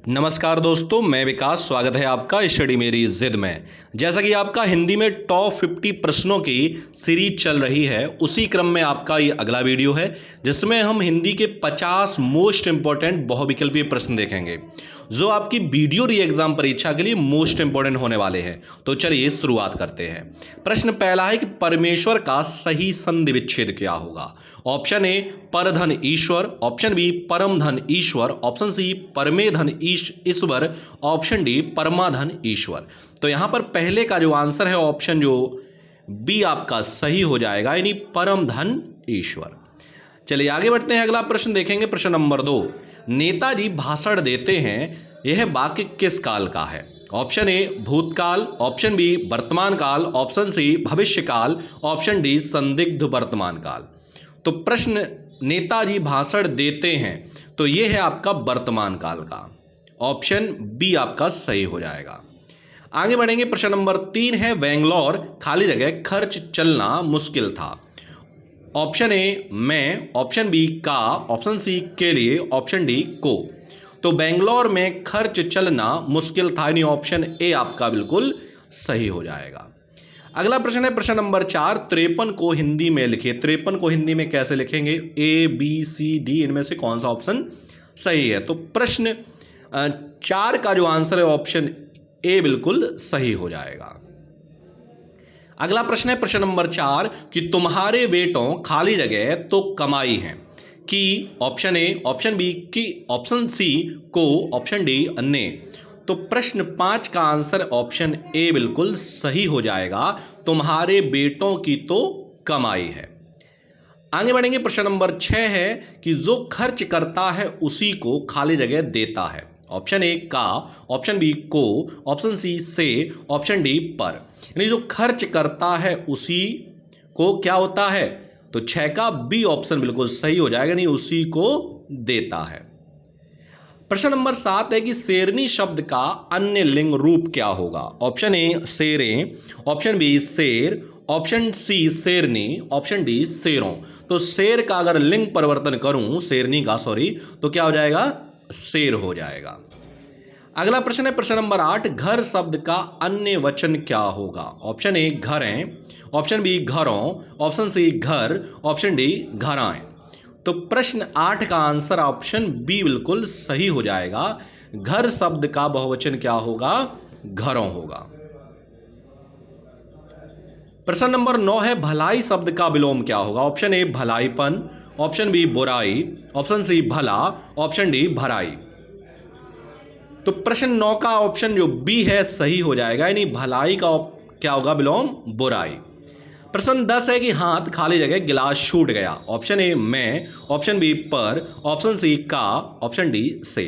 नमस्कार दोस्तों, मैं विकास। स्वागत है आपका स्टडी मेरी जिद में। जैसा कि आपका हिंदी में टॉप 50 प्रश्नों की सीरीज चल रही है, उसी क्रम में आपका ये अगला वीडियो है जिसमें हम हिंदी के 50 मोस्ट इंपॉर्टेंट बहुविकल्पीय प्रश्न देखेंगे जो आपकी वीडियो री एग्जाम परीक्षा के लिए मोस्ट इंपॉर्टेंट होने वाले हैं। तो चलिए शुरुआत करते हैं। प्रश्न पहला है कि परमेश्वर का सही संधि विच्छेद क्या होगा। ऑप्शन ए परधन ईश्वर, ऑप्शन बी परम धन ईश्वर, ऑप्शन सी परमे धन ईश्वर, ऑप्शन डी परमाधन ईश्वर। तो यहां पर पहले का जो आंसर है ऑप्शन जो बी आपका सही हो जाएगा, यानी परम धन ईश्वर। चलिए आगे बढ़ते हैं, अगला प्रश्न देखेंगे। प्रश्न नंबर 2, नेताजी भाषण देते हैं, यह वाक्य किस काल का है। ऑप्शन ए भूतकाल, ऑप्शन बी वर्तमान काल, ऑप्शन सी भविष्य काल, ऑप्शन डी संदिग्ध वर्तमान काल। तो प्रश्न नेताजी भाषण देते हैं, तो यह है आपका वर्तमान काल का। ऑप्शन बी आपका सही हो जाएगा। आगे बढ़ेंगे। प्रश्न नंबर 3 है बेंगलोर खाली जगह खर्च चलना मुश्किल था। ऑप्शन ए मैं, ऑप्शन बी का, ऑप्शन सी के लिए, ऑप्शन डी को। तो बेंगलोर में खर्च चलना मुश्किल था, यानी ऑप्शन ए आपका बिल्कुल सही हो जाएगा। अगला प्रश्न है प्रश्न नंबर 4, 53 को हिंदी में लिखिए। 53 को हिंदी में कैसे लिखेंगे? ए बी सी डी इनमें से कौन सा ऑप्शन सही है? तो प्रश्न 4 का जो आंसर है ऑप्शन ए बिल्कुल सही हो जाएगा। अगला प्रश्न है प्रश्न नंबर 4 कि तुम्हारे बेटों खाली जगह तो कमाई है कि। ऑप्शन ए, ऑप्शन बी की, ऑप्शन सी को, ऑप्शन डी अन्य। तो प्रश्न 5 का आंसर ऑप्शन ए बिल्कुल सही हो जाएगा, तुम्हारे बेटों की तो कमाई है। आगे बढ़ेंगे। प्रश्न नंबर 6 है कि जो खर्च करता है उसी को खाली जगह देता है। ऑप्शन ए का, ऑप्शन बी को, ऑप्शन सी से, ऑप्शन डी पर। यानी जो खर्च करता है उसी को क्या होता है? तो 6 का बी ऑप्शन बिल्कुल सही हो जाएगा, नहीं उसी को देता है। प्रश्न नंबर 7 है कि शेरनी शब्द का अन्य लिंग रूप क्या होगा। ऑप्शन ए शेरें, ऑप्शन बी शेर, ऑप्शन सी शेरनी, ऑप्शन डी शेरों। तो शेर का अगर लिंग परिवर्तन करूं, शेरनी का सॉरी, तो क्या हो जाएगा? शेर हो जाएगा। अगला प्रश्न है प्रश्न नंबर 8, घर शब्द का अन्य वचन क्या होगा। ऑप्शन ए घरें, ऑप्शन बी घरों, ऑप्शन सी घर, ऑप्शन डी घराएं। तो प्रश्न 8 का आंसर ऑप्शन बी बिल्कुल सही हो जाएगा। घर शब्द का बहुवचन क्या होगा? घरों होगा। प्रश्न नंबर 9 है भलाई शब्द का विलोम क्या होगा। ऑप्शन ए भलाईपन, ऑप्शन बी बुराई, ऑप्शन सी भला, ऑप्शन डी भराई। तो प्रश्न 9 का ऑप्शन जो बी है सही हो जाएगा, यानी भलाई का क्या होगा? विलोम बुराई। प्रश्न 10 है कि हाथ खाली जगह गिलास छूट गया। ऑप्शन ए मैं, ऑप्शन बी पर, ऑप्शन सी का, ऑप्शन डी से।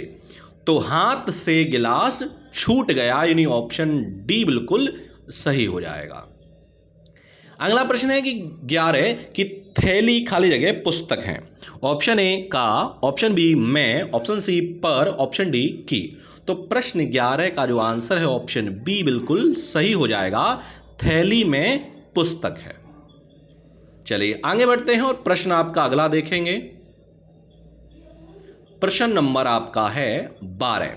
तो हाथ से गिलास छूट गया, यानी ऑप्शन डी बिल्कुल सही हो जाएगा। अगला प्रश्न है कि 11 कि थैली खाली जगह पुस्तक है। ऑप्शन ए का, ऑप्शन बी मैं, ऑप्शन सी पर, ऑप्शन डी की। तो प्रश्न 11 का जो आंसर है ऑप्शन बी बिल्कुल सही हो जाएगा, थैली में पुस्तक है। चलिए आगे बढ़ते हैं और प्रश्न आपका अगला देखेंगे। प्रश्न नंबर आपका है 12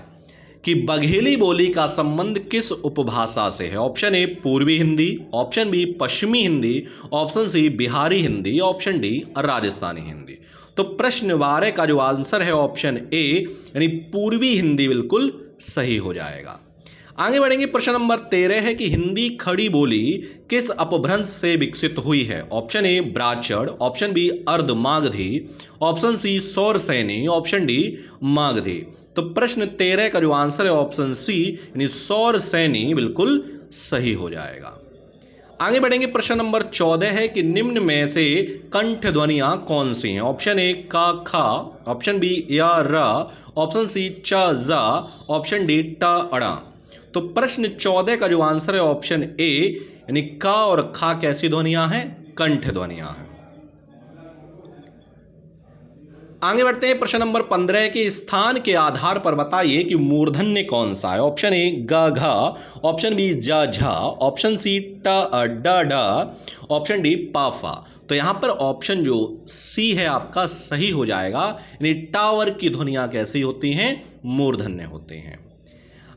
कि बघेली बोली का संबंध किस उपभाषा से है। ऑप्शन ए पूर्वी हिंदी, ऑप्शन बी पश्चिमी Hindi, option C Bihari Hindi, option D Rajasthani Hindi. तो प्रश्न 12 का जो आंसर है ऑप्शन ए यानी पूर्वी हिंदी बिल्कुल सही हो जाएगा। आगे बढ़ेंगे। प्रश्न नंबर 13 है कि हिंदी खड़ी बोली किस अपभ्रंश से विकसित हुई है। ऑप्शन ए ब्राह्मण, ऑप्शन बी अर्धमागधी, ऑप्शन सी सौरसैनी, ऑप्शन डी मागधी। तो प्रश्न 13 का जो आंसर है ऑप्शन सी यानी सौरसैनी बिल्कुल सही हो जाएगा। आगे बढ़ेंगे। प्रश्न नंबर 14 है कि निम्न में से कंठ ध्वनियां कौन सी हैं। ऑप्शन ए का खा, ऑप्शन बी या र, ऑप्शन सी च जा, ऑप्शन डी ट अड़ा। तो प्रश्न 14 का जो आंसर है ऑप्शन ए यानी का और खा कैसी ध्वनियां हैं? कंठ ध्वनियां हैं। आगे बढ़ते हैं। प्रश्न नंबर 15 के स्थान के आधार पर बताइए कि मूर्धन्य कौन सा है। ऑप्शन ए ग घ, ऑप्शन बी ज झ, ऑप्शन सी ट ड ढ, ऑप्शन डी प फ। तो यहां पर ऑप्शन जो सी है आपका सही हो जाएगा, यानी टावर की ध्वनियां कैसी होती हैं, मूर्धन्य होते हैं।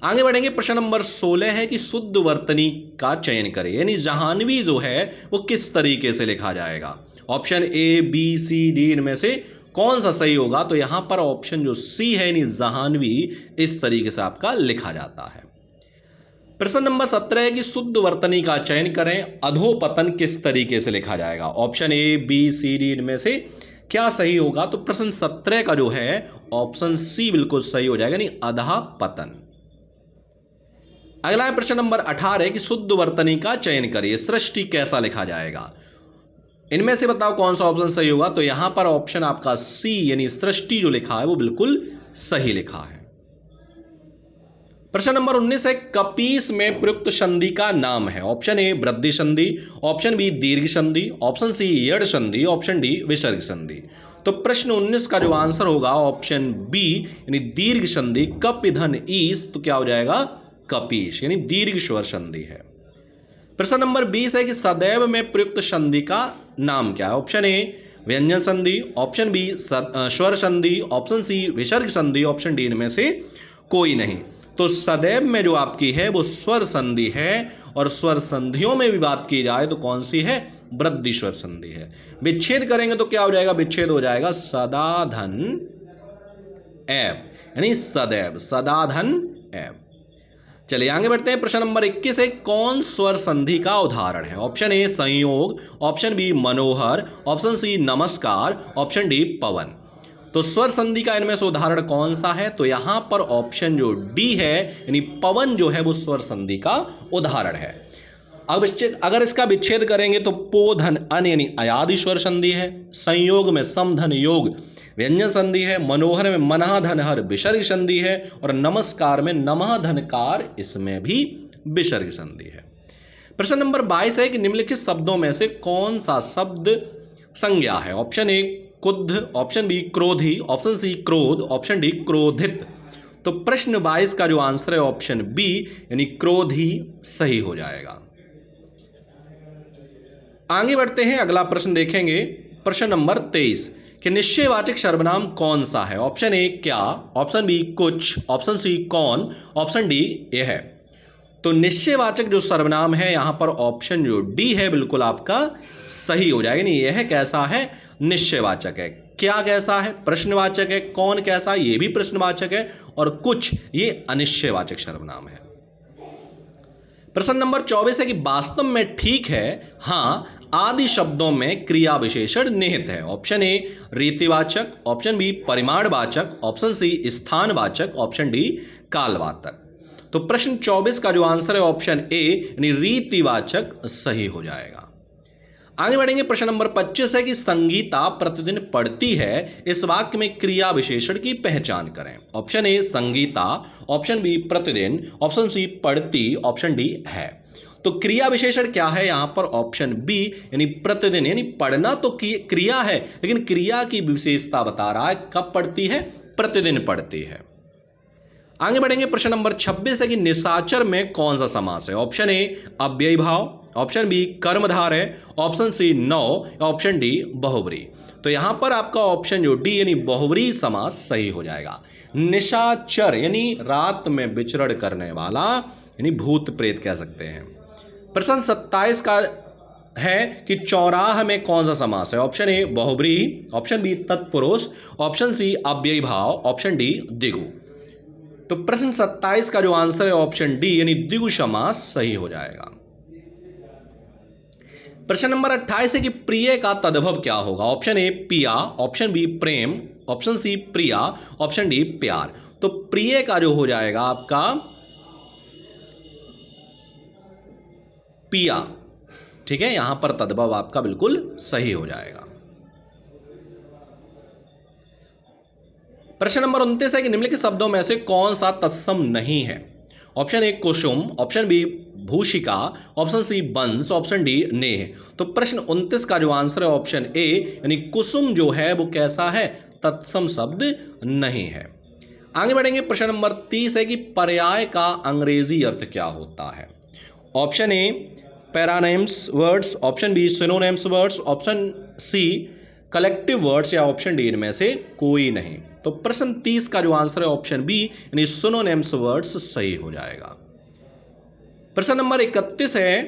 आगे बढ़ेंगे। प्रश्न नंबर 16 है कि शुद्ध वर्तनी का चयन करें, यानी जहानवी जो है वो किस तरीके से लिखा जाएगा। Option A B C D इनमें से कौन सा सही होगा। तो यहां पर ऑप्शन जो सी है यानी जहानवी इस तरीके से आपका लिखा जाता है। प्रश्न नंबर 17 है कि शुद्ध वर्तनी का चयन करें, अधोपतन किस तरीके से लिखा जाएगा। Option A B C D इनमें से क्या सही होगा। तो प्रश्न 17 का जो है ऑप्शन सी बिल्कुल सही हो जाएगा, यानी अधःपतन। अगला है प्रश्न नंबर 18 है कि शुद्ध वर्तनी का चयन करिए, सृष्टि कैसा लिखा जाएगा। इनमें से बताओ कौन सा ऑप्शन सही होगा। तो यहां पर ऑप्शन आपका सी यानी सृष्टि जो लिखा है वो बिल्कुल सही लिखा है। प्रश्न नंबर 19 है कपीस में प्रयुक्त संधि का नाम है। ऑप्शन ए वृद्धि संधि, ऑप्शन बी दीर्घ संधि, ऑप्शन सी यड़ संधि, ऑप्शन डी विसर्ग संधि। तो प्रश्न 19 का जो आंसर होगा ऑप्शन बी यानी दीर्घ संधि, कप ईंधन ईस, तो क्या हो जाएगा कपीश, यानी दीर्घ स्वर संधि है। प्रश्न नंबर 20 है कि सदैव में प्रयुक्त संधि का नाम क्या है। ऑप्शन ए व्यंजन संधि, ऑप्शन बी स्वर संधि, ऑप्शन सी विसर्ग संधि, ऑप्शन डी इनमें से कोई नहीं। तो सदैव में जो आपकी है वो स्वर संधि है, और स्वर संधियों में भी बात की जाए तो कौन सी है, वृद्धि स्वर संधि है। विच्छेद करेंगे तो क्या हो जाएगा, विच्छेद हो जाएगा सदाधन एव, यानी सदैव, सदाधन एव। चलिए आगे बढ़ते हैं। प्रश्न नंबर 21 है कौन स्वर संधि का उदाहरण है। ऑप्शन ए संयोग, ऑप्शन बी मनोहर, ऑप्शन सी नमस्कार, ऑप्शन डी पवन। तो स्वर संधि का इनमें से उदाहरण कौन सा है। तो यहां पर ऑप्शन जो डी है यानी पवन जो है वो स्वर संधि का उदाहरण है। अब अगर इसका विच्छेद करेंगे तो पो धन अन यानी अयादि स्वर संधि है, संयोग में सम धन योग व्यंजन संधि है, मनोहर में मनः धन हर विसर्ग संधि है, और नमस्कार में नमः धनकार इसमें भी विसर्ग संधि है। प्रश्न नंबर 22 है कि निम्नलिखित शब्दों में से कौन सा शब्द संज्ञा है। ऑप्शन ए क्रुद्ध, ऑप्शन बी क्रोधी, ऑप्शन सी क्रोध, ऑप्शन डी क्रोधित। तो प्रश्न 22 का जो आंसर है ऑप्शन बी यानी क्रोधी सही हो जाएगा। आगे बढ़ते हैं, अगला प्रश्न देखेंगे। प्रश्न नंबर 23 कि निश्चयवाचक सर्वनाम कौन सा है। ऑप्शन ए क्या, ऑप्शन बी कुछ, ऑप्शन सी कौन, ऑप्शन डी यह। तो निश्चयवाचक जो सर्वनाम है यहां पर ऑप्शन जो डी है बिल्कुल आपका सही हो जाएगा। नहीं, यह कैसा है, निश्चयवाचक है। क्या कैसा है, प्रश्नवाचक है। कौन कैसा, ये भी प्रश्नवाचक है। और कुछ ये अनिश्चयवाचक सर्वनाम है। प्रश्न नंबर 24 है कि वास्तव में ठीक है हां आदि शब्दों में क्रिया विशेषण निहित है। ऑप्शन ए रीतिवाचक, ऑप्शन बी परिमाणवाचक, ऑप्शन सी स्थानवाचक, ऑप्शन डी कालवाचक। तो प्रश्न 24 का जो आंसर है ऑप्शन ए यानी रीतिवाचक सही हो जाएगा। आगे बढ़ेंगे। प्रश्न नंबर 25 है कि संगीता प्रतिदिन पढ़ती है, इस वाक्य में क्रिया विशेषण की पहचान करें। Option A Sangeeta, option B प्रतिदिन, ऑप्शन सी पढ़ती, ऑप्शन डी है। तो क्रिया विशेषण क्या है यहां पर ऑप्शन बी यानी प्रतिदिन, यानी पढ़ना तो क्रिया है लेकिन क्रिया की विशेषता बता रहा है, कब पढ़ती है, प्रतिदिन पढ़ती है। आगे बढ़ेंगे। प्रश्न नंबर 26 है कि निशाचर में कौन सा समास है। ऑप्शन ए अव्ययी भाव, ऑप्शन बी कर्मधार है, ऑप्शन सी नौ, ऑप्शन डी बहुब्री। तो यहां पर आपका ऑप्शन जो डी यानी बहुब्री समास सही हो जाएगा। निशाचर यानी रात में विचरण करने वाला, यानी भूत प्रेत कह सकते हैं। प्रश्न 27 का है कि चौराह में कौन सा समास है। ऑप्शन ए बहुब्री, ऑप्शन बी तत्पुरुष, ऑप्शन सी अव्ययी भाव, ऑप्शन डी द्विगु। तो प्रश्न 27 का जो आंसर है ऑप्शन डी यानी द्विगु समास सही हो जाएगा। प्रश्न नंबर 28 है कि प्रिय का तद्भव क्या होगा। ऑप्शन ए पिया, ऑप्शन बी प्रेम, ऑप्शन सी प्रिया, ऑप्शन डी प्यार। तो प्रिय का जो हो जाएगा आपका पिया, ठीक है, यहां पर तद्भव आपका बिल्कुल सही हो जाएगा। प्रश्न नंबर 29 है कि निम्नलिखित शब्दों में से कौन सा तत्सम नहीं है। ऑप्शन ए कुसुम, ऑप्शन बी भूषिका, ऑप्शन सी बंस, ऑप्शन डी नेह। तो प्रश्न 29 का जो आंसर है ऑप्शन ए यानी कुसुम जो है वो कैसा है, तत्सम शब्द नहीं है। आगे बढ़ेंगे। प्रश्न नंबर 30 है कि पर्याय का अंग्रेजी अर्थ क्या होता है। Option A paronyms words, option B synonyms words, option C collective words या ऑप्शन डी इनमें से कोई नहीं। तो प्रश्न 30 का जो आंसर है ऑप्शन बी यानी सिनोनिम्स वर्ड्स सही हो जाएगा। प्रश्न नंबर 31 है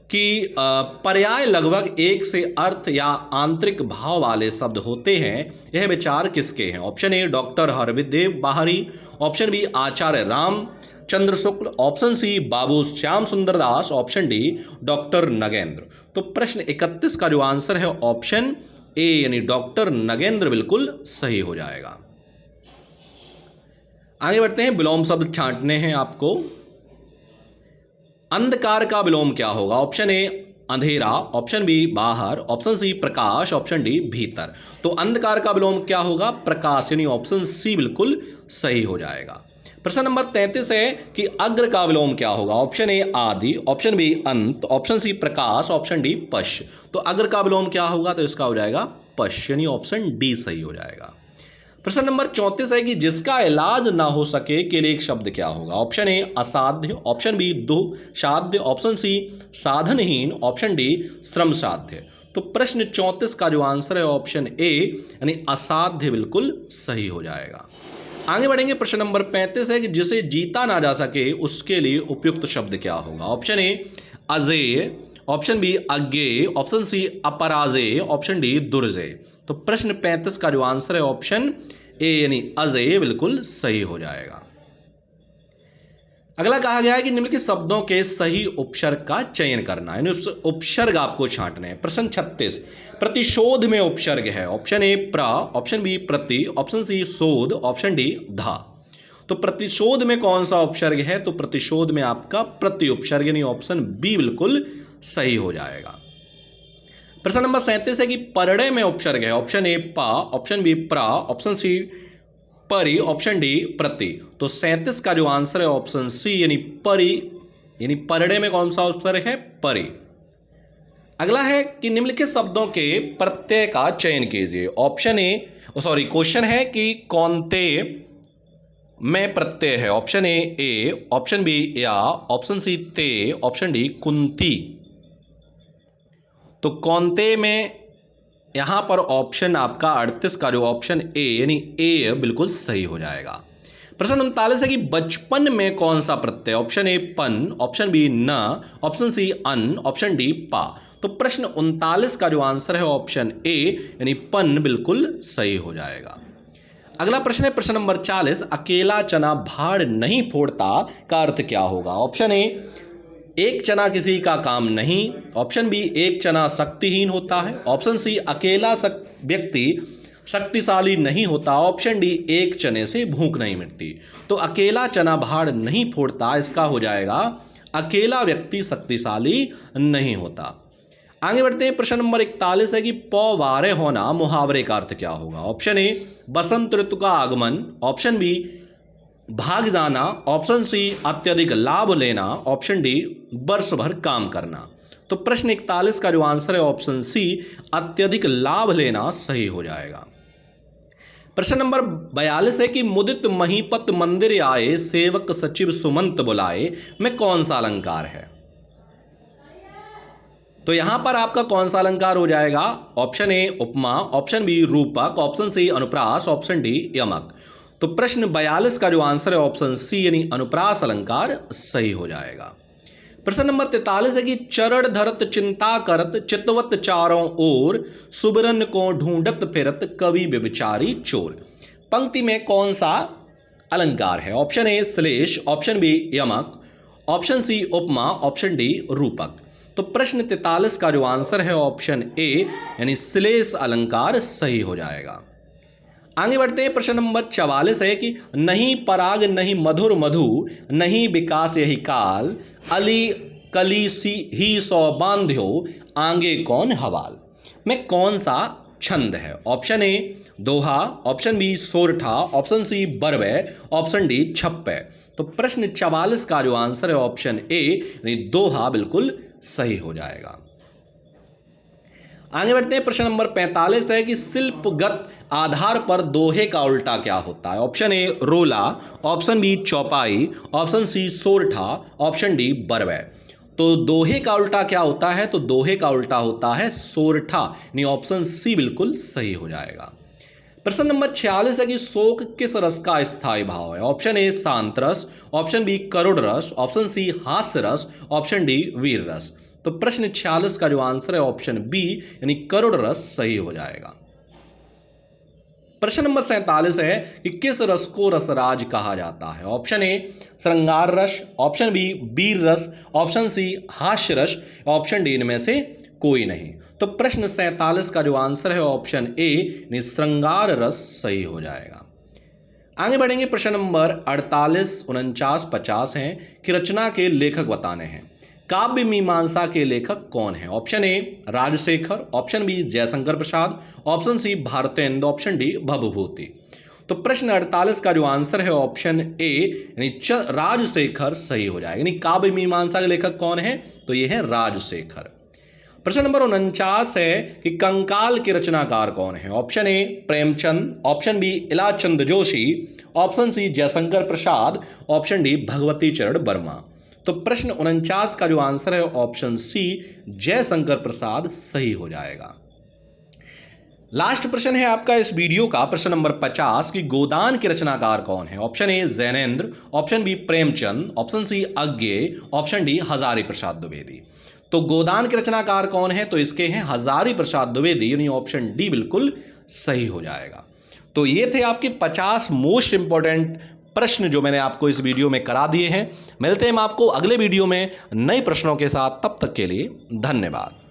कि पर्याय लगभग एक से अर्थ या आंतरिक भाव वाले शब्द होते हैं, यह विचार किसके हैं। ऑप्शन ए डॉक्टर हरविदेव बाहरी, ऑप्शन बी आचार्य रामचंद्र शुक्ल, ऑप्शन सी बाबू श्याम सुंदर दास, ऑप्शन डी डॉक्टर नगेंद्र। तो प्रश्न 31 का जो आंसर है ऑप्शन ए यानी डॉक्टर नगेंद्र बिल्कुल सही हो जाएगा। आगे बढ़ते हैं। विलोम शब्द छांटने हैं आपको। अंधकार का विलोम क्या होगा। ऑप्शन ए अंधेरा, ऑप्शन बी बाहर, ऑप्शन सी प्रकाश, ऑप्शन डी भीतर। तो अंधकार का विलोम क्या होगा, प्रकाश, यानी ऑप्शन सी बिल्कुल सही हो जाएगा। प्रश्न नंबर 33 है कि अग्र का विलोम क्या होगा। ऑप्शन ए आदि, ऑप्शन बी अंत, ऑप्शन सी प्रकाश, ऑप्शन डी पश्च। तो अग्र का विलोम क्या होगा, तो इसका हो जाएगा पश्च, यानी ऑप्शन डी सही हो जाएगा। प्रश्न नंबर 34 है कि जिसका इलाज ना हो सके के लिए एक शब्द क्या होगा। ऑप्शन ए असाध्य, ऑप्शन बी दुःसाध्य, ऑप्शन सी साधनहीन, ऑप्शन डी श्रम साध्य। तो प्रश्न 34 का जो आंसर है ऑप्शन ए यानी असाध्य बिल्कुल सही हो जाएगा। आगे बढ़ेंगे। प्रश्न नंबर 35 है कि जिसे जीता ना जा सके उसके लिए उपयुक्त शब्द क्या होगा। ऑप्शन ए अजेय, ऑप्शन बी अज्ञेय, ऑप्शन सी अपराजेय, ऑप्शन डी दुर्जय। तो प्रश्न 35 का जो आंसर है ऑप्शन ए यानी अजेय बिल्कुल सही हो जाएगा। अगला कहा गया है कि निम्नलिखित शब्दों के सही उपसर्ग का चयन करना है, यानी उपसर्ग आपको छांटने हैं। प्रश्न 36 प्रतिशोध में उपसर्ग है। ऑप्शन ए प्र, ऑप्शन बी प्रति, ऑप्शन सी शोध, ऑप्शन डी धा। तो प्रतिशोध में कौन सा उपसर्ग है, तो प्रतिशोध में आपका प्रति उपसर्ग यानी ऑप्शन बी बिल्कुल सही हो जाएगा। प्रश्न नंबर 37 है कि परड़े में उपसर्ग है। ऑप्शन ए पा, ऑप्शन बी प्रा, ऑप्शन सी परि, ऑप्शन डी प्रति। तो 37 का जो आंसर है ऑप्शन सी यानी परि, यानी परड़े में कौन सा उपसर्ग है, परि। अगला है कि निम्नलिखित शब्दों के प्रत्यय का चयन कीजिए। ऑप्शन ए क्वेश्चन है कि कौनते में प्रत्यय है। ऑप्शन ए, ऑप्शन बी या, ऑप्शन सी ते, ऑप्शन डी कुंती। तो कौनते में यहां पर ऑप्शन आपका 38 का जो ऑप्शन ए यानी ए बिल्कुल सही हो जाएगा। प्रश्न 39 है कि बचपन में कौन सा प्रत्यय। ऑप्शन ए पन, ऑप्शन बी न, ऑप्शन सी अन, ऑप्शन डी पा। तो प्रश्न 39 का जो आंसर है ऑप्शन ए यानी पन बिल्कुल सही हो जाएगा। अगला प्रश्न है प्रश्न नंबर 40 अकेला चना भाड़ नहीं फोड़ता का अर्थ क्या होगा। ऑप्शन ए एक चना किसी का काम नहीं, ऑप्शन बी एक चना शक्तिहीन होता है, ऑप्शन सी अकेला व्यक्ति शक्तिशाली नहीं होता, ऑप्शन डी एक चने से भूख नहीं मिटती। तो अकेला चना भाड़ नहीं फोड़ता, इसका हो जाएगा अकेला व्यक्ति शक्तिशाली नहीं होता। आगे बढ़ते हैं। प्रश्न नंबर 41 है कि पौवारे होना मुहावरे का अर्थ क्या होगा। ऑप्शन ए बसंत ऋतु का आगमन, ऑप्शन बी भाग जाना, ऑप्शन सी अत्यधिक लाभ लेना, ऑप्शन डी वर्ष भर काम करना। तो प्रश्न 41 का जो आंसर है ऑप्शन सी अत्यधिक लाभ लेना सही हो जाएगा। प्रश्न नंबर 42 है कि मुदित महीपत मंदिर आए सेवक सचिव सुमंत बुलाए में कौन सा अलंकार है। तो यहां पर आपका कौन सा अलंकार हो जाएगा। ऑप्शन ए उपमा, ऑप्शन बी रूपक, ऑप्शन सी अनुप्रास, ऑप्शन डी यमक। तो प्रश्न 42 का जो आंसर है ऑप्शन सी यानी अनुप्रास अलंकार सही हो जाएगा। प्रश्न नंबर 43 है कि चरण धरत चिंता करत चितवत चारों ओर सुबरन को ढूंढत फिरत कवि व्यभिचारी चोर। पंक्ति में कौन सा अलंकार है। ऑप्शन ए श्लेष, ऑप्शन बी यमक, ऑप्शन सी उपमा, ऑप्शन डी रूपक। तो प्रश्न 43 का जो आंसर है ऑप्शन ए यानी श्लेष अलंकार सही हो जाएगा। आगे बढ़ते हैं। प्रश्न नंबर 44 है कि नहीं पराग नहीं मधुर मधु नहीं विकास यही काल अली कली सी ही सौ बांध्यो आगे कौन हवाल में कौन सा छंद है। ऑप्शन ए दोहा, ऑप्शन बी सोरठा, ऑप्शन सी बरवे, ऑप्शन डी छप्पे। तो प्रश्न 44 का जो आंसर है ऑप्शन ए यानी दोहा बिल्कुल सही हो जाएगा। आगे बढ़ते हैं। प्रश्न नंबर 45 है कि शिल्पगत आधार पर दोहे का उल्टा क्या होता है। ऑप्शन ए रोला, ऑप्शन बी चौपाई, ऑप्शन सी सोरठा, ऑप्शन डी बरवै। तो दोहे का उल्टा क्या होता है, तो दोहे का उल्टा होता है सोरठा, यानी ऑप्शन सी बिल्कुल सही हो जाएगा। प्रश्न नंबर 46 है कि शोक किस रस का स्थायी भाव है। ऑप्शन ए शांत रस, ऑप्शन बी करुण रस, ऑप्शन सी हास्य रस, ऑप्शन डी वीर रस। तो प्रश्न 46 का जो आंसर है ऑप्शन बी यानी करुण रस सही हो जाएगा। प्रश्न नंबर 47 है कि किस रस को रसराज कहा जाता है। ऑप्शन ए श्रृंगार रस, ऑप्शन बी वीर रस, ऑप्शन सी हास्य रस, ऑप्शन डी इनमें से कोई नहीं। तो प्रश्न 47 का जो आंसर है ऑप्शन ए यानी श्रृंगार रस सही हो जाएगा। आगे बढ़ेंगे। प्रश्न नंबर 48, 49, 50 हैं कि रचना के लेखक बताने हैं। काव्य मीमांसा के लेखक कौन है। Option A Rajshekhar, option B Jaishankar Prasad, option C Bharatendu, option D Bhavabhuti. तो प्रश्न 48 का जो आंसर है ऑप्शन ए यानी राजशेखर सही हो जाएगा। यानी काव्य मीमांसा के लेखक कौन है, तो ये है राजशेखर। प्रश्न नंबर 49 है कि कंकाल के रचनाकार कौन है। Option A Premchand, option B Ilachand Joshi, option C Jaishankar Prasad, option D Bhagwati Charan Verma. तो प्रश्न 49 का जो आंसर है ऑप्शन सी जयशंकर प्रसाद सही हो जाएगा। लास्ट प्रश्न है आपका इस वीडियो का, प्रश्न नंबर 50 कि गोदान के रचनाकार कौन है। Option A Jainendra, option B Premchand, option C Agyeya, option D Hazari Prasad Dwivedi. तो गोदान के रचनाकार कौन है, तो इसके हैं हजारी प्रसाद द्विवेदी, यानी ऑप्शन डी बिल्कुल सही हो जाएगा। तो ये थे आपके 50 मोस्ट इंपॉर्टेंट प्रश्न जो मैंने आपको इस वीडियो में करा दिए हैं। मिलते हैं हम आपको अगले वीडियो में नए प्रश्नों के साथ, तब तक के लिए धन्यवाद।